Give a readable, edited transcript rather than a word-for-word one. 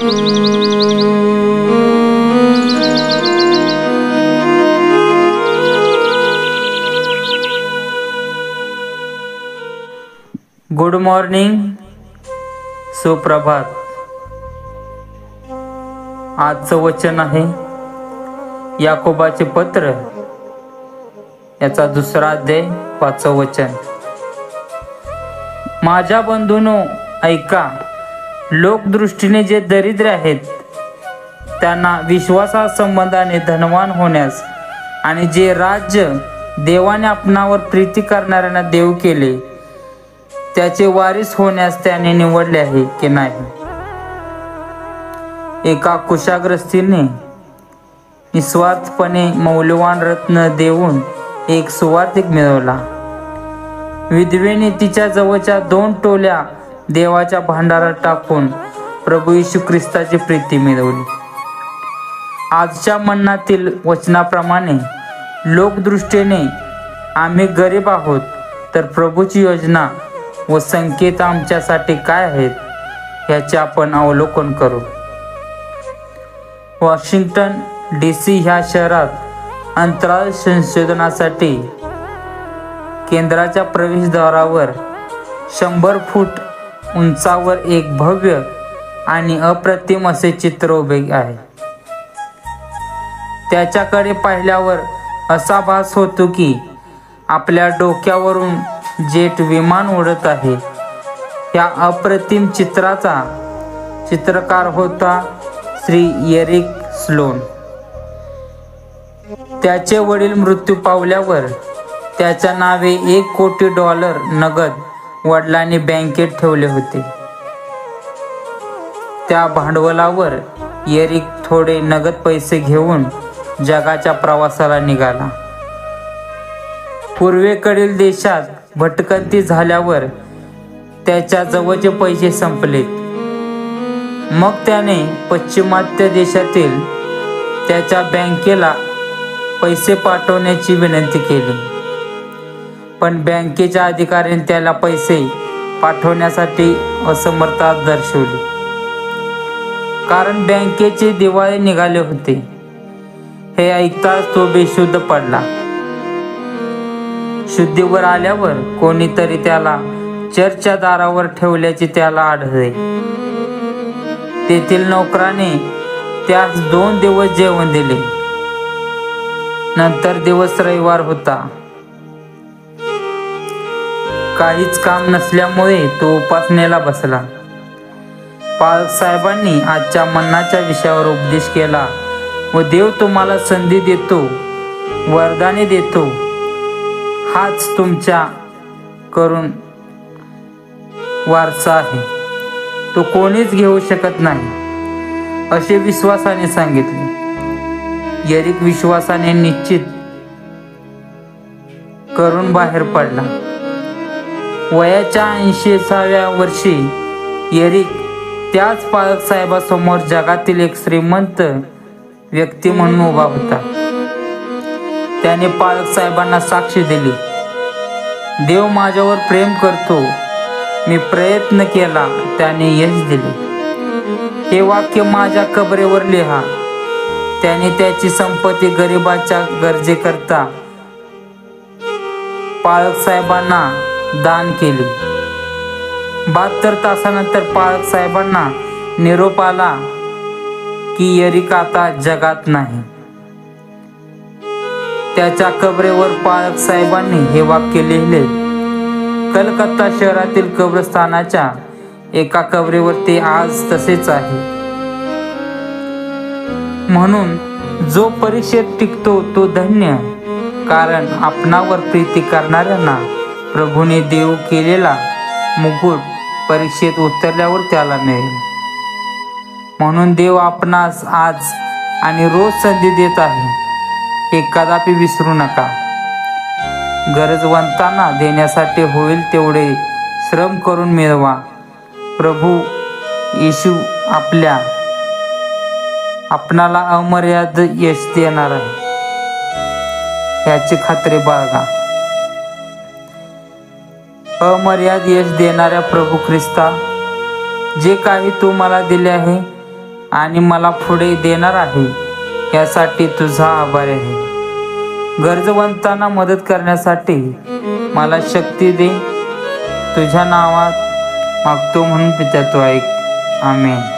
Good morning, सुप्रभात। आजचं वचन आहे याकोबाचे पत्र, याचा 2रा अध्याय 5वं वचन। माझ्या बंधूंनो ऐका, लोकदृष्टीने जे दरिद्र आहेत त्यांना विश्वासा संबंधाने धनवान होण्यास आणि जे राज्य देवाने आपणावर प्रीती करणाऱ्यांना देव केले त्याचे वारिस होण्यास त्याने निवडले आहे की नाही। एका कुशाग्रस्तीने निस्वार्थपणे मौल्यवान रत्न देऊन एक सुवार्तिक मिळवला। विधवेने तिच्या जवळच्या 2 टोल्या देवाच्या भांडारात टाकून प्रभू येशू ख्रिस्ताची प्रीती मिळवली। आजच्या मन्नातील वचनाप्रमाणे लोकदृष्टीने आम्ही गरीब आहोत, तर प्रभूची योजना व संकेत आमच्यासाठी काय आहेत याचे आपण अवलोकन करू। वॉशिंग्टन DC ह्या शहरात अंतराळ संशोधनासाठी केंद्राच्या प्रवेशद्वारावर 100 फूट उंचावर एक भव्य आणि अप्रतिम असे चित्र उभे आहे। त्याच्याकडे पाहिल्यावर असा भास होतो की आपल्या डोक्यावरून जेट विमान उडत आहे। या अप्रतिम चित्राचा चित्रकार होता श्री एरिक स्लोन। त्याचे वडील मृत्यू पावल्यावर त्याच्या नावे $1 कोटी नगद वडिलांनी बँकेत ठेवले होते। त्या भांडवलावर एरिक थोडे नगद पैसे घेऊन जगाच्या प्रवासाला निघाला। पूर्वेकडील देशात भटकंती झाल्यावर त्याच्या जवळचे पैसे संपलेत। मग त्याने पश्चिमात्य देशातील त्याच्या बँकेला पैसे पाठवण्याची विनंती केली, पण बँकेच्या अधिकाऱ्याने त्याला पैसे पाठवण्यासाठी असमर्थता दर्शवली, कारण बँकेचे दिवाळे निघाले होते। हे ऐकताच तो बेशुद्ध पडला। शुद्धीवर आल्यावर कोणीतरी त्याला चर्चच्या दारावर ठेवल्याचे त्याला आढळले। तेथील नोकराने त्यास 2 दिवस जेवण दिले। नंतर दिवस रविवार होता। काहीच काम नसल्यामुळे तो उपासनेला बसला। पालक साहेबांनी आजच्या मन्नाच्या विषयावर उपदेश केला व देव तुम्हाला संधी देतो, वरदाने देतो, हाच तुमच्या करून वारसा आहे, तो कोणीच घेऊ शकत नाही, असे विश्वासाने सांगितले। एरिक विश्वासाने निश्चित करून बाहेर पडला। वयाच्या 80व्या वर्षी एरिक त्याच पालक साहेबासमोर जगातील एक श्रीमंत व्यक्ती म्हणून उभा होता। त्याने पालक साहेबांना साक्ष दिली, देव माझ्यावर प्रेम करतो, मी प्रयत्न केला, त्याने यश दिले। हे वाक्य माझ्या कबरेवर लिहा। त्याने त्याची संपत्ती गरिबाच्या गरजेकरता पालक साहेबांना दान केली। 72 तासानंतर पालक साहेबांना निरोप आला की एरिक आता जगात नाही। त्याच्या कबरेवर पालक साहेबांनी हे वाक्य लिहिले। कलकत्ता शहरातील कब्रस्तानाच्या एका कबरेवर ते आज तसेच आहे। म्हणून जो परीक्षेत टिकतो तो धन्य, कारण आपणावर प्रीती करणाऱ्यांना प्रभूने देव केलेला मुकुट परीक्षेत उतरल्यावर त्याला मिळेल। म्हणून देव आपणास आज आणि रोज संधी देत आहे, हे कदापि विसरू नका। गरजवंतांना देण्यासाठी होईल तेवढे श्रम करून मिळवा। प्रभू येशू आपणाला अमर्याद यश देणार आहे, याची खात्री बाळगा। अमर्याद यश देणाऱ्या प्रभू ख्रिस्ता, जे काही तू मला दिले आहे आणि मला पुढे देणार आहे यासाठी तुझा आभार आहे. गरजवंतांना मदत करण्यासाठी मला शक्ती दे. तुझ्या नावात मागतो म्हणून पिता तू ऐक. आमेन.